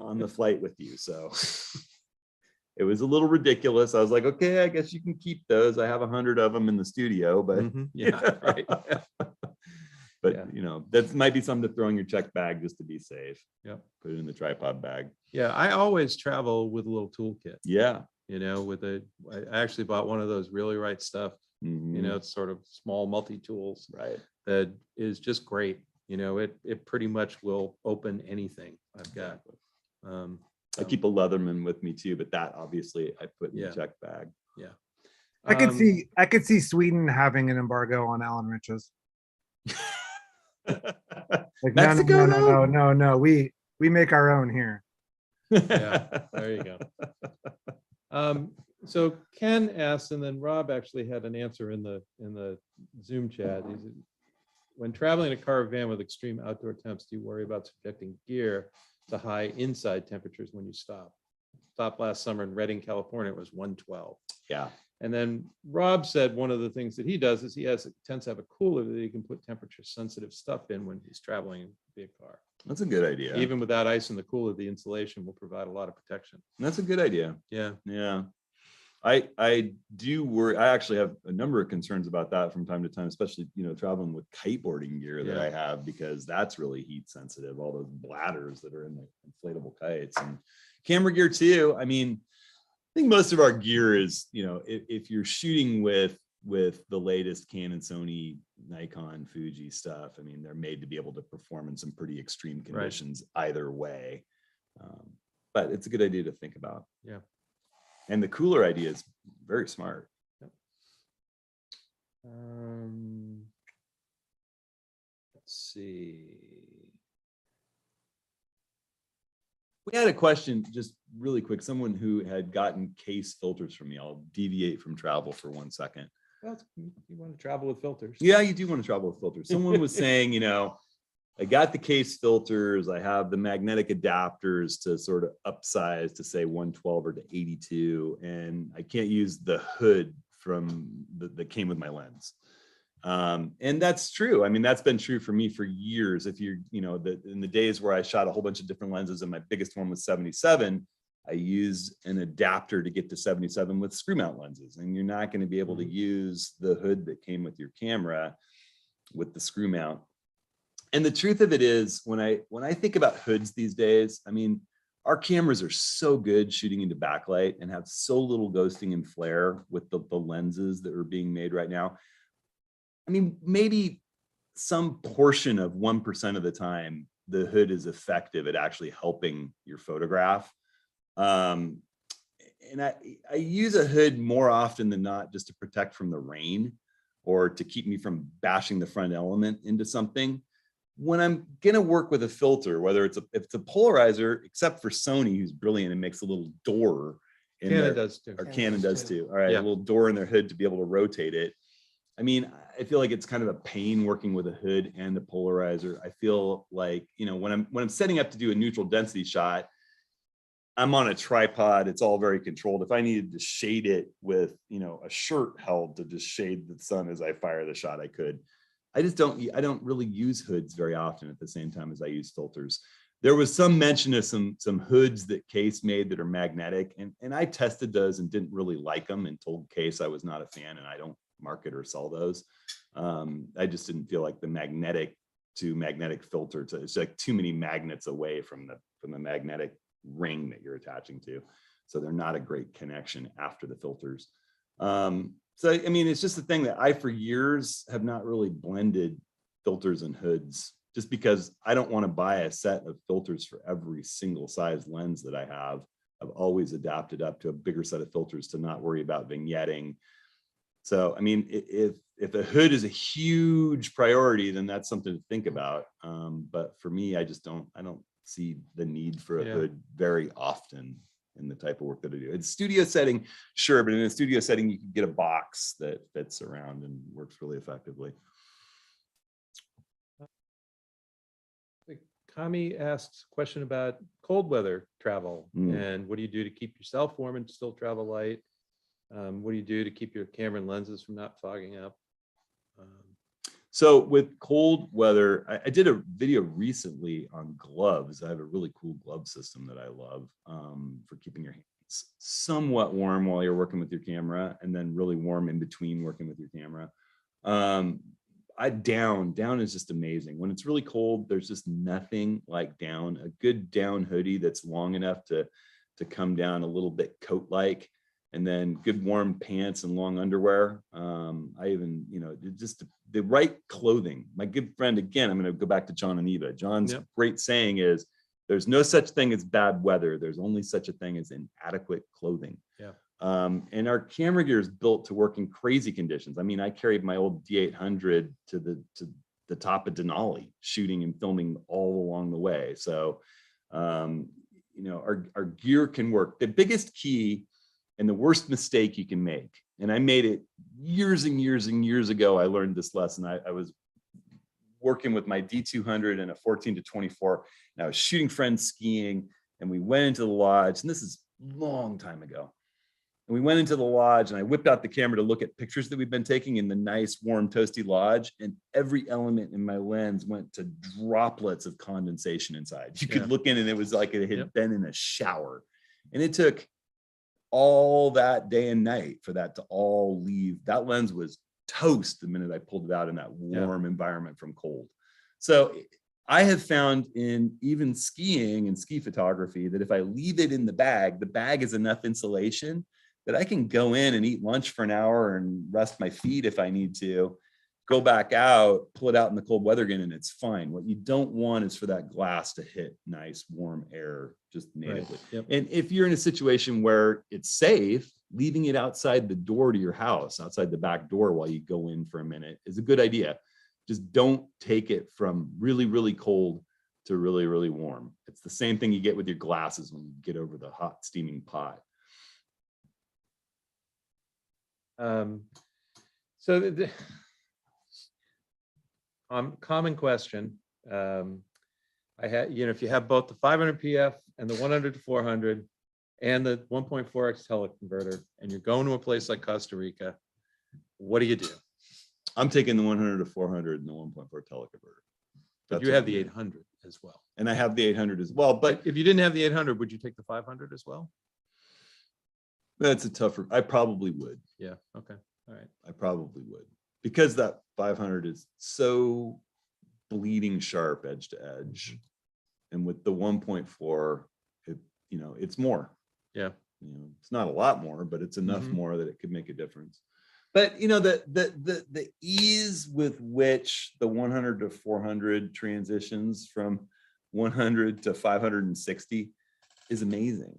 on the flight with you. So it was a little ridiculous. I was like, okay, I guess you can keep those. I have 100 of them in the studio, but Right. But that might be something to throw in your check bag just to be safe. Yep. Put it in the tripod bag. Yeah, I always travel with a little toolkit. Yeah. I actually bought one of those Really Right Stuff. It's sort of small multi-tools. Right. That is just great. It pretty much will open anything I've got. I keep a Leatherman with me too, but that obviously I put in the check bag. Yeah. I could see Sweden having an embargo on Allen wrenches. Like, Mexico, no. We make our own here. Yeah, there you go. So Ken asked, and then Rob actually had an answer in the Zoom chat. When traveling in a car or van with extreme outdoor temps, do you worry about subjecting gear to high inside temperatures when you stop? Stopped last summer in Redding, California. It was 112. Yeah. And then Rob said one of the things that he does is he tends to have a cooler that he can put temperature sensitive stuff in when he's traveling in a car. That's a good idea. Even without ice in the cooler, the insulation will provide a lot of protection. That's a good idea. Yeah. Yeah. I do worry. I actually have a number of concerns about that from time to time, especially, traveling with kiteboarding gear that I have, because that's really heat sensitive, all those bladders that are in the inflatable kites, and camera gear too. I mean, I think most of our gear is, if you're shooting with the latest Canon, Sony, Nikon, Fuji stuff, I mean, they're made to be able to perform in some pretty extreme conditions either way. But it's a good idea to think about. Yeah. And the cooler idea is very smart. Yep. Let's see. We had a question just really quick. Someone who had gotten case filters from me. I'll deviate from travel for 1 second. Well, you want to travel with filters. Yeah, you do want to travel with filters. Someone was saying, I got the case filters. I have the magnetic adapters to sort of upsize to say 112 or to 82. And I can't use the hood that came with my lens. And that's true. I mean, that's been true for me for years. If you're, in the days where I shot a whole bunch of different lenses and my biggest one was 77, I used an adapter to get to 77 with screw mount lenses. And you're not going to be able to use the hood that came with your camera with the screw mount. And the truth of it is, when I think about hoods these days, I mean, our cameras are so good shooting into backlight and have so little ghosting and flare with the lenses that are being made right now. I mean, maybe some portion of 1% of the time, the hood is effective at actually helping your photograph. And I use a hood more often than not just to protect from the rain or to keep me from bashing the front element into something. When I'm gonna work with a filter, whether if it's a polarizer, except for Sony, who's brilliant and makes a little door in Canon there, does too. or Canon does too. All right, Yeah. a little door in their hood to be able to rotate it. I mean, I feel like it's kind of a pain working with a hood and a polarizer. I feel like, when I'm setting up to do a neutral density shot, I'm on a tripod. It's all very controlled. If I needed to shade it with, a shirt held to just shade the sun as I fire the shot, I could. I don't really use hoods very often at the same time as I use filters. There was some mention of some hoods that Case made that are magnetic, and I tested those and didn't really like them and told Case I was not a fan, and I don't market or sell those. I just didn't feel like the magnetic to magnetic filter it's like too many magnets away from the magnetic ring that you're attaching to, so they're not a great connection after the filters. So I mean, it's just a thing that I for years have not really blended filters and hoods, just because I don't want to buy a set of filters for every single size lens that I have. I've always adapted up to a bigger set of filters to not worry about vignetting. So I mean, if a hood is a huge priority, then that's something to think about. But for me, I don't see the need for a hood very often in the type of work that I do. In studio setting, sure, but in a studio setting, you can get a box that fits around and works really effectively. Kami asks a question about cold weather travel and what do you do to keep yourself warm and still travel light? What do you do to keep your camera and lenses from not fogging up? So with cold weather, I did a video recently on gloves. I have a really cool glove system that I love for keeping your hands somewhat warm while you're working with your camera, and then really warm in between working with your camera. Down is just amazing. When it's really cold, there's just nothing like down. A good down hoodie that's long enough to come down a little bit coat-like, and then good warm pants and long underwear. I even, just the right clothing. My good friend, again, I'm going to go back to John and Eva. John's great saying is, there's no such thing as bad weather. There's only such a thing as inadequate clothing. Yeah. And our camera gear is built to work in crazy conditions. I mean, I carried my old D800 to the top of Denali, shooting and filming all along the way. So, our gear can work. The biggest key and the worst mistake you can make, and I made it years and years and years ago, I learned this lesson. I was working with my D200 and a 14-24, and I was shooting friends skiing, and we went into the lodge, and this is a long time ago. And we went into the lodge, and I whipped out the camera to look at pictures that we'd been taking in the nice, warm, toasty lodge, and every element in my lens went to droplets of condensation inside. You could look in, and it was like it had been in a shower. And it took all that day and night for that to all leave. That lens was toast the minute I pulled it out in that warm environment from cold. So I have found in even skiing and ski photography that if I leave it in the bag is enough insulation that I can go in and eat lunch for an hour and rest my feet if I need to, go back out, pull it out in the cold weather again, and it's fine. What you don't want is for that glass to hit nice warm air just natively. Right. And if you're in a situation where it's safe, leaving it outside the door to your house, outside the back door while you go in for a minute is a good idea. Just don't take it from really, really cold to really, really warm. It's the same thing you get with your glasses when you get over the hot steaming pot. Common question. I had, if you have both the 500 PF and the 100 to 400 and the 1.4x teleconverter, and you're going to a place like Costa Rica, what do you do? I'm taking the 100 to 400 and the 1.4 teleconverter. But you have the 800 as well. And I have the 800 as well. But if you didn't have the 800, would you take the 500 as well? That's a tougher. I probably would. Yeah. Okay. All right. I probably would, because that 500 is so bleeding sharp edge to edge. And with the 1.4, it's more. Yeah. It's not a lot more, but it's enough more that it could make a difference. But the ease with which the 100 to 400 transitions from 100 to 560 is amazing.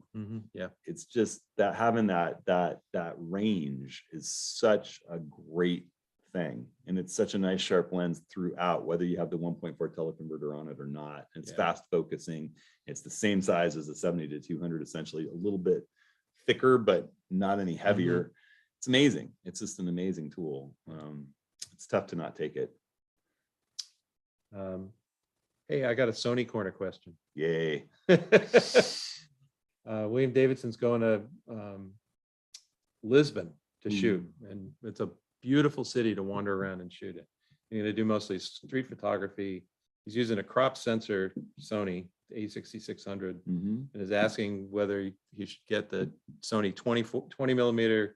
Yeah. It's just that having that range is such a great thing, and it's such a nice sharp lens throughout, whether you have the 1.4 teleconverter on it or not. It's fast focusing. It's the same size as the 70 to 200, essentially a little bit thicker, but not any heavier. It's amazing. It's just an amazing tool. It's tough to not take it. Hey, I got a Sony Corner question. Yay. William Davidson's going to Lisbon to shoot, and it's a beautiful city to wander around and shoot it. He's going to do mostly street photography. He's using a crop sensor Sony A6600 and is asking whether he should get the Sony 20 millimeter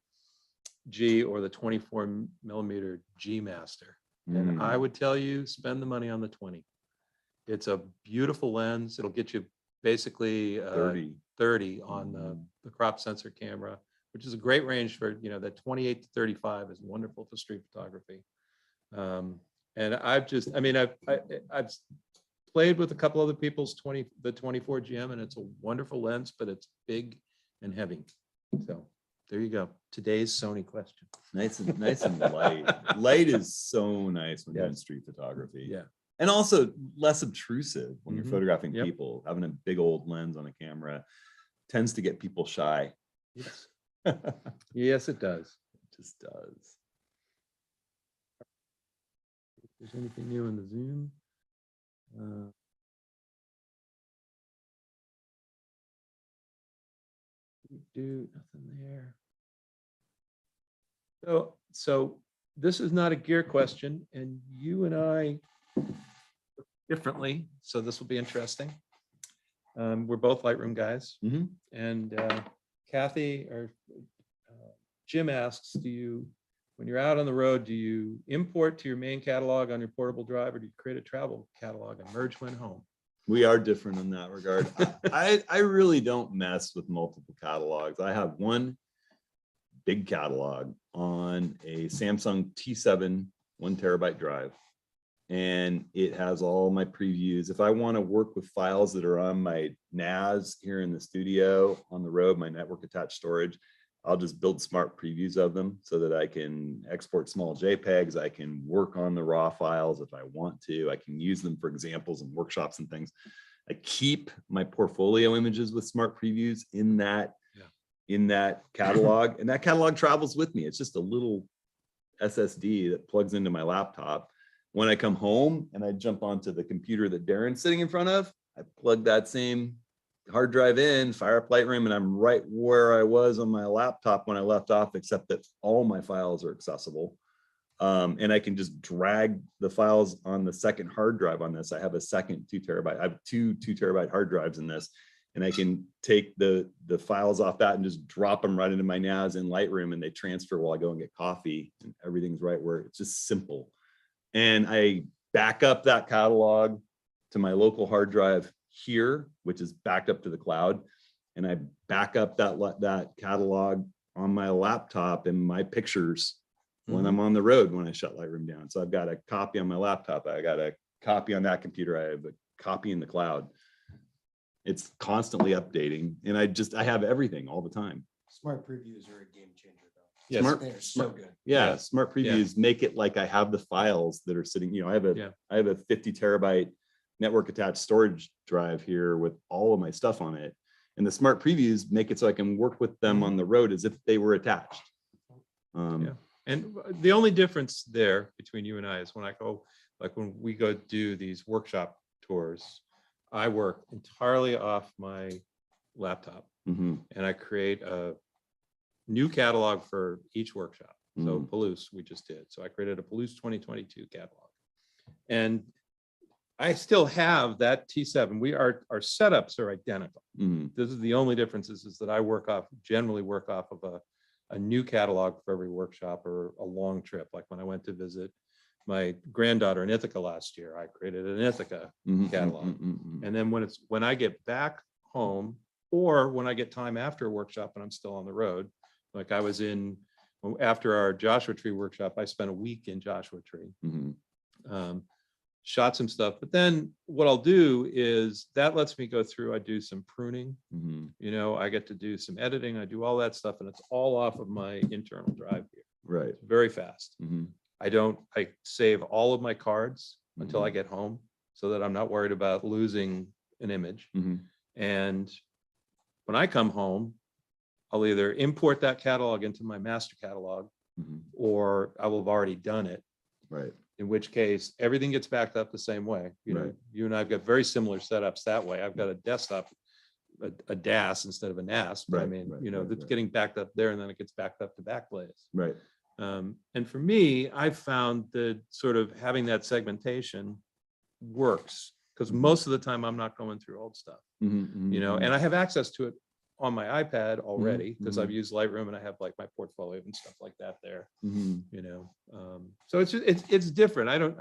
G or the 24 millimeter G Master. And I would tell you, spend the money on the 20. It's a beautiful lens. It'll get you basically 30 on the crop sensor camera, which is a great range for, that 28 to 35 is wonderful for street photography. And I've played with a couple other people's the 24 GM, and it's a wonderful lens, but it's big and heavy. So there you go. Today's Sony question. Nice and light. Light is so nice when doing street photography. Yeah. And also less obtrusive when you're photographing Yep. people. Having a big old lens on a camera tends to get people shy. Yes. Yes, it does. It just does. If there's anything new in the Zoom. Do nothing there. So this is not a gear question, and you and I differently, so this will be interesting. We're both Lightroom guys, and Kathy or Jim asks, when you're out on the road, do you import to your main catalog on your portable drive, or do you create a travel catalog and merge when home? We are different in that regard. I really don't mess with multiple catalogs. I have one big catalog on a Samsung T7 1 terabyte drive, and it has all my previews. If I want to work with files that are on my NAS here in the studio, on the road, my network attached storage, I'll just build smart previews of them so that I can export small JPEGs. I can work on the raw files if I want to. I can use them for examples and workshops and things. I keep my portfolio images with smart previews in that catalog, and that catalog travels with me. It's just a little SSD that plugs into my laptop. When I come home and I jump onto the computer that Darren's sitting in front of, I plug that same hard drive in, fire up Lightroom, and I'm right where I was on my laptop when I left off, except that all my files are accessible. And I can just drag the files on the second hard drive on this. I have a second 2 terabyte. I have two 2 terabyte hard drives in this, and I can take the files off that and just drop them right into my NAS in Lightroom, and they transfer while I go and get coffee, and everything's right where it's just simple. And I back up that catalog to my local hard drive here, which is backed up to the cloud, and I back up that catalog on my laptop and my pictures when I'm on the road, when I shut Lightroom down. So I've got a copy on my laptop, I got a copy on that computer, I have a copy in the cloud. It's constantly updating, and I have everything all the time. Smart previews are a game changer, though. Yes. They're so good. Yeah, smart previews make it like I have the files that are sitting, I have a 50 terabyte network attached storage drive here with all of my stuff on it. And the smart previews make it so I can work with them on the road as if they were attached. And the only difference there between you and I is when we go do these workshop tours, I work entirely off my laptop, and I create a new catalog for each workshop. So Palouse, we just did. So I created a Palouse 2022 catalog, and I still have that T7. Our setups are identical. This is the only difference is that I generally work off of a new catalog for every workshop or a long trip. Like when I went to visit my granddaughter in Ithaca last year, I created an Ithaca catalog. And then when I get back home, or when I get time after a workshop and I'm still on the road, like I was after our Joshua Tree workshop, I spent a week in Joshua Tree. Shot some stuff, but then what I'll do is that lets me go through, I do some pruning, I get to do some editing, I do all that stuff, and it's all off of my internal drive here. Right. It's very fast. I save all of my cards until I get home so that I'm not worried about losing an image. And when I come home, I'll either import that catalog into my master catalog, or I will have already done it. Right. In which case everything gets backed up the same way. You know, you and I've got very similar setups that way. I've got a desktop a DAS instead of a NAS. But I Right, mean, right, you know, right, that's right. getting backed up there and then it gets backed up to Backblaze. Right. And for me, I've found that sort of having that segmentation works because most of the time I'm not going through old stuff, you know, and I have access to it on my iPad already because I've used Lightroom and I have like my portfolio and stuff like that there, you know. So it's different.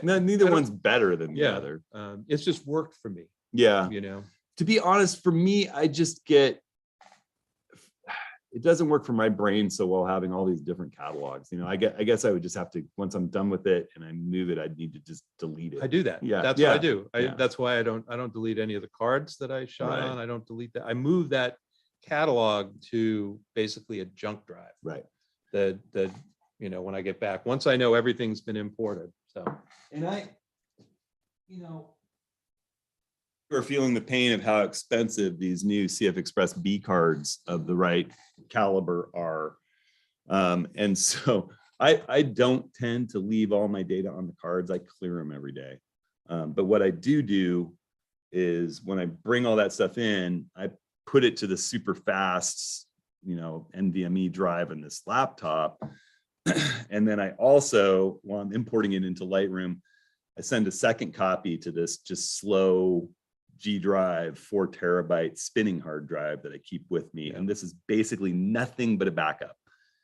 No, neither one's better than the yeah. other. It's just worked for me, Yeah. you know. To be honest, for me, I just get, it doesn't work for my brain so well having all these different catalogs. You know, I guess I would just have to, once I'm done with it and I move it, I'd need to just delete it. I do that. Yeah, That's yeah, what I do. yeah. That's why I don't delete any of the cards that I shot Right. on. I don't delete that. I move that catalog to basically a junk drive. Right. That you know, when I get back, once I know everything's been imported. So, And you know, we're feeling the pain of how expensive these new CF Express B cards of the right caliber are. And so I don't tend to leave all my data on the cards. I clear them every day. But what I do is when I bring all that stuff in, I put it to the super fast, you know, NVMe drive in this laptop. And then I also, while I'm importing it into Lightroom, I send a second copy to this just slow G drive, 4 terabyte spinning hard drive that I keep with me. Yeah. And this is basically nothing but a backup.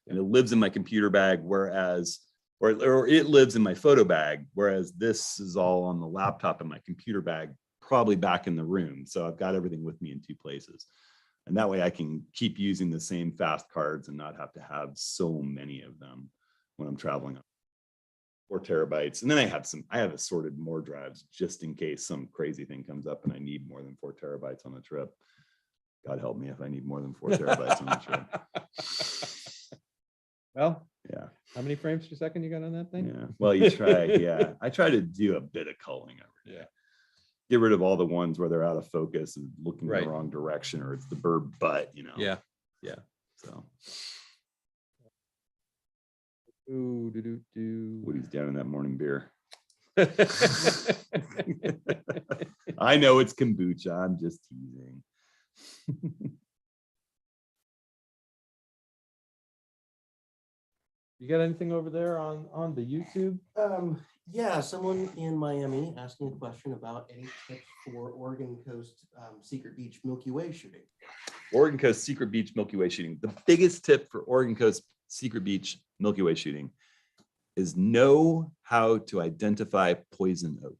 And it lives in my computer bag, whereas, or it lives in my photo bag, whereas this is all on the laptop in my computer bag, probably back in the room. So I've got everything with me in 2 places. And that way I can keep using the same fast cards and not have to have so many of them when I'm traveling. 4 terabytes. And then I have assorted more drives just in case some crazy thing comes up and I need more than 4 terabytes on the trip. God help me if I need more than 4 terabytes on the trip. well, Yeah. how many frames per second you got on that thing? Yeah. Well, you try. Yeah. I try to do a bit of culling every day. Yeah. Get rid of all the ones where they're out of focus and looking in Right. the wrong direction, or it's the bird butt, you know. Yeah. Yeah. So Ooh, do. Woody's down in that morning beer. I know it's kombucha. I'm just teasing. You got anything over there on the YouTube? Yeah, someone in Miami asking a question about any tips for Oregon Coast Secret Beach Milky Way shooting. Oregon Coast Secret Beach Milky Way shooting. The biggest tip for Oregon Coast Secret Beach Milky Way shooting is know how to identify poison oak.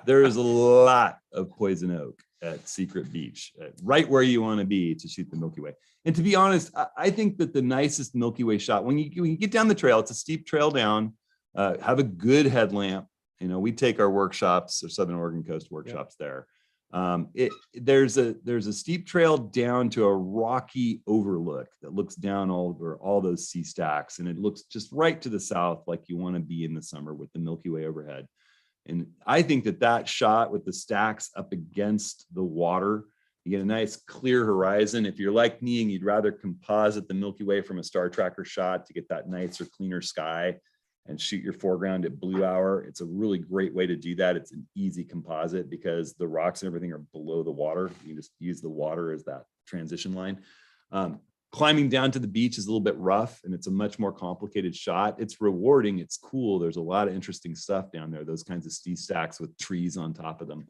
There is a lot of poison oak at Secret Beach, right where you want to be to shoot the Milky Way. And to be honest, I think that the nicest Milky Way shot, when you get down the trail, it's a steep trail down, have a good headlamp. You know, we take our workshops or Southern Oregon Coast workshops there. There's a steep trail down to a rocky overlook that looks down over all those sea stacks. And it looks just right to the south, like you want to be in the summer with the Milky Way overhead. And I think that shot with the stacks up against the water, you get a nice clear horizon. If you're like me and you'd rather composite the Milky Way from a star tracker shot to get that nicer, cleaner sky and shoot your foreground at blue hour, it's a really great way to do that. It's an easy composite because the rocks and everything are below the water. You can just use the water as that transition line. Climbing down to the beach is a little bit rough and it's a much more complicated shot. It's rewarding. It's cool. There's a lot of interesting stuff down there, those kinds of steep stacks with trees on top of them.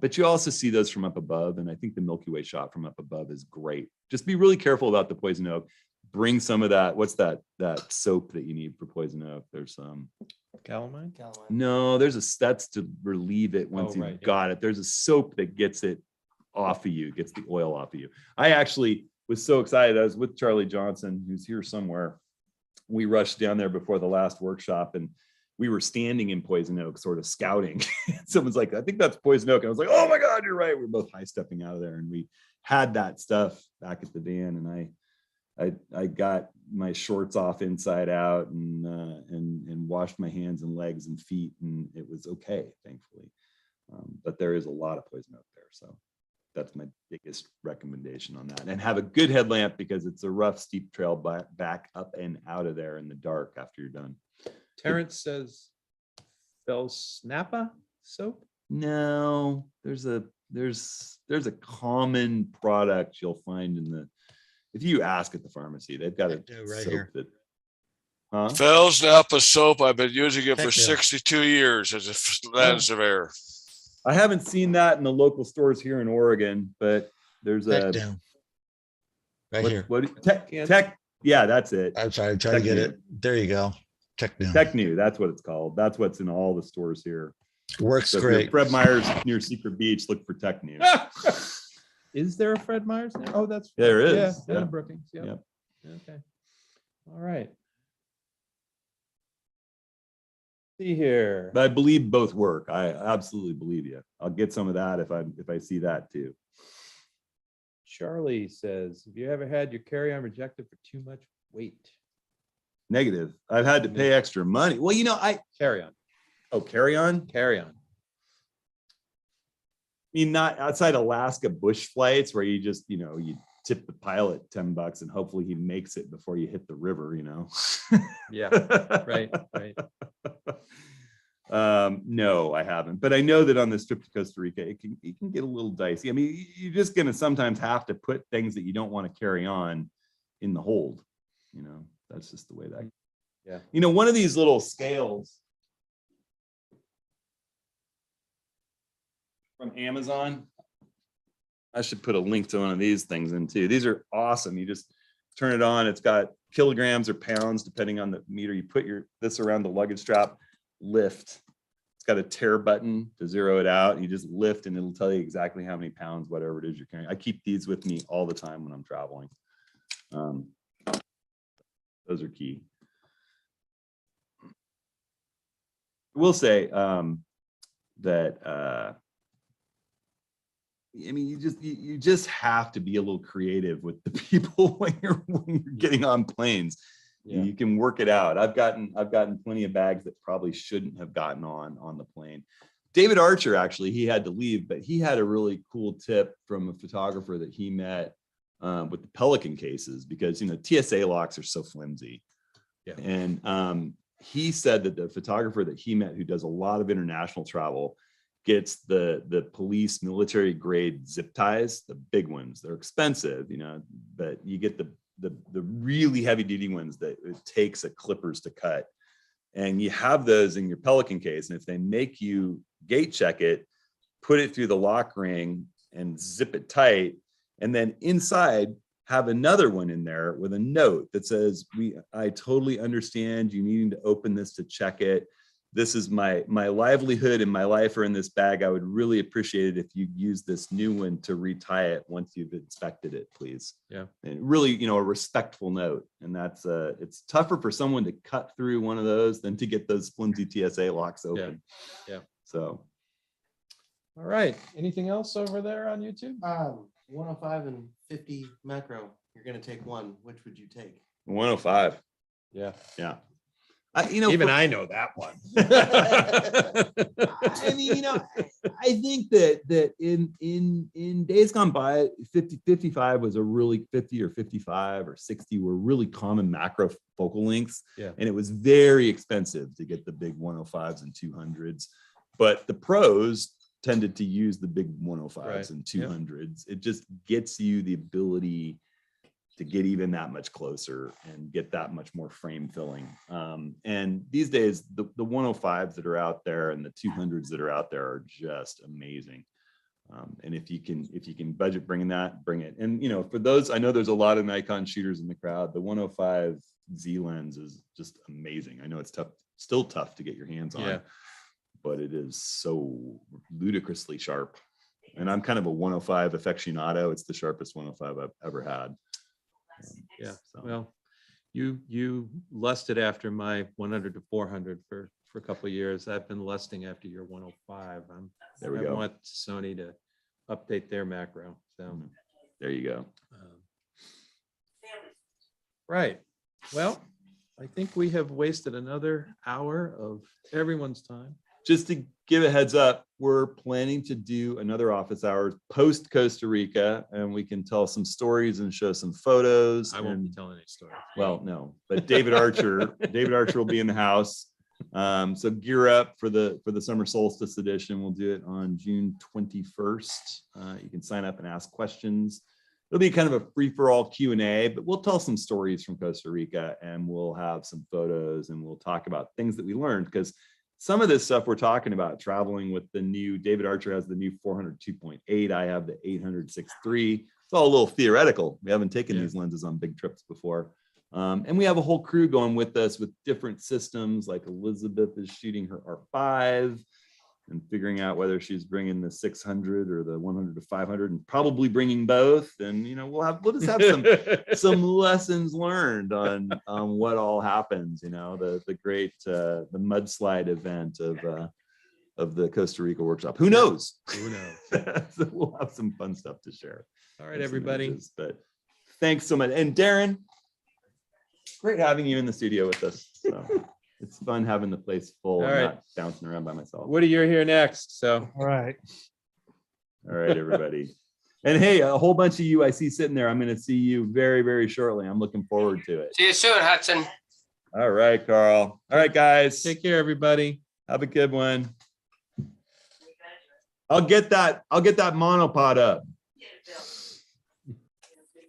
But you also see those from up above. And I think the Milky Way shot from up above is great. Just be really careful about the poison oak. Bring some of that. What's that soap that you need for poison oak? There's Calamine? no, that's to relieve it once you've got it. There's a soap that gets it off of you, gets the oil off of you. I actually was so excited. I was with Charlie Johnson, who's here somewhere. We rushed down there before the last workshop and we were standing in poison oak, sort of scouting. Someone's like, I think that's poison oak. And I was like, oh my God, you're right. We were both high stepping out of there. And we had that stuff back at the Dan. And I got my shorts off inside out and washed my hands and legs and feet. And it was okay, thankfully. But there is a lot of poison oak there. So that's my biggest recommendation on that. And have a good headlamp because it's a rough, steep trail back up and out of there in the dark after you're done. Terrence says Felsnappa soap. No, there's a there's a common product you'll find in the, if you ask at the pharmacy, they've got a Right soap here. that, huh? Phil's Napa soap. I've been using it for Techno. 62 years as a land surveyor. I haven't seen that in the local stores here in Oregon, but there's Tech a down. Right what, here. what tech. Yeah, that's it. I'm sorry, try to get Techno. it. There you go. Tech down. Techno, that's what it's called. That's what's in all the stores here. Works So if you're great. Fred Meyer's near Secret Beach, look for Techno. Is there a Fred Meyer's now? Oh, that's. There is, Yeah, yeah. down in Brookings. Yep. Yep. Okay. All right. See here. But I believe both work. I absolutely believe you. I'll get some of that if I see that too. Charlie says, have you ever had your carry-on rejected for too much weight? Negative. I've had to pay extra money. Well, Carry-on. carry on. Carry-on. I mean, not outside Alaska bush flights where you just, you tip the pilot $10 and hopefully he makes it before you hit the river, Yeah. Right. Right. No, I haven't, but I know that on this trip to Costa Rica, it can get a little dicey. I mean, you're just going to sometimes have to put things that you don't want to carry on in the hold, that's just the way that, Yeah. One of these little scales from Amazon. I should put a link to one of these things in too. These are awesome. You just turn it on. It's got kilograms or pounds, depending on the meter. You put this around the luggage strap, lift. It's got a tear button to zero it out. And you just lift and it'll tell you exactly how many pounds, whatever it is you're carrying. I keep these with me all the time when I'm traveling. Those are key. I will say that I mean, you just have to be a little creative with the people when you're getting on planes. Yeah. You can work it out. I've gotten plenty of bags that probably shouldn't have gotten on the plane. David Archer, actually, he had to leave, but he had a really cool tip from a photographer that he met with the Pelican cases, because TSA locks are so flimsy. Yeah. And he said that the photographer that he met, who does a lot of international travel, gets the police military grade zip ties, the big ones. They're expensive, but you get the really heavy duty ones that it takes a clippers to cut. And you have those in your Pelican case. And if they make you gate check it, put it through the lock ring and zip it tight. And then inside have another one in there with a note that says, I totally understand you needing to open this to check it. This is my livelihood and my life are in this bag. I would really appreciate it if you use this new one to retie it once you've inspected it, please. Yeah. And really, a respectful note. And that's it's tougher for someone to cut through one of those than to get those flimsy TSA locks open. Yeah. So. All right. Anything else over there on YouTube? 105 and 50 macro. You're going to take one. Which would you take? 105. Yeah. Yeah. Even I know that one. I mean, I think that in days gone by, 55 was a really 50 or 55 or 60 were really common macro focal lengths. Yeah. And it was very expensive to get the big 105s and 200s. But the pros tended to use the big 105s and 200s. It just gets you the ability to get even that much closer and get that much more frame filling. And these days, the 105s that are out there and the 200s that are out there are just amazing. And if you can budget bring it. And for those, I know there's a lot of Nikon shooters in the crowd. The 105 Z lens is just amazing. I know it's still tough to get your hands on, but it is so ludicrously sharp. And I'm kind of a 105 aficionado. It's the sharpest 105 I've ever had. Yeah. So. Well, you lusted after my 100 to 400 for a couple of years. I've been lusting after your 105. There we I go. want Sony to update their macro. So there you go. Right. Well, I think we have wasted another hour of everyone's time. Just to give a heads up, we're planning to do another office hours post Costa Rica, and we can tell some stories and show some photos. I won't be telling any stories. Well, no, but David Archer will be in the house. So gear up for the summer solstice edition. We'll do it on June 21st. You can sign up and ask questions. It'll be kind of a free-for-all Q&A, but we'll tell some stories from Costa Rica, and we'll have some photos, and we'll talk about things that we learned, because some of this stuff we're talking about, traveling with the new, David Archer has the new 400 2.8. I have the 800 6.3. It's all a little theoretical. We haven't taken these lenses on big trips before. And we have a whole crew going with us with different systems, like Elizabeth is shooting her R5 and figuring out whether she's bringing the 600 or the 100 to 500, and probably bringing both. And, you know, we'll just have some lessons learned on what all happens, you know, the great, the mudslide event of the Costa Rica workshop. Who knows? Who knows? So we'll have some fun stuff to share. All right, everybody. Images, but thanks so much. And Darren, great having you in the studio with us. So it's fun having the place full and not bouncing around by myself. Woody, you're here next. So All right. All right, everybody. And hey, a whole bunch of you I see sitting there. I'm going to see you very, very shortly. I'm looking forward to it. See you soon, Hudson. All right, Carl. All right, guys. take care, everybody. Have a good one. I'll get that monopod up.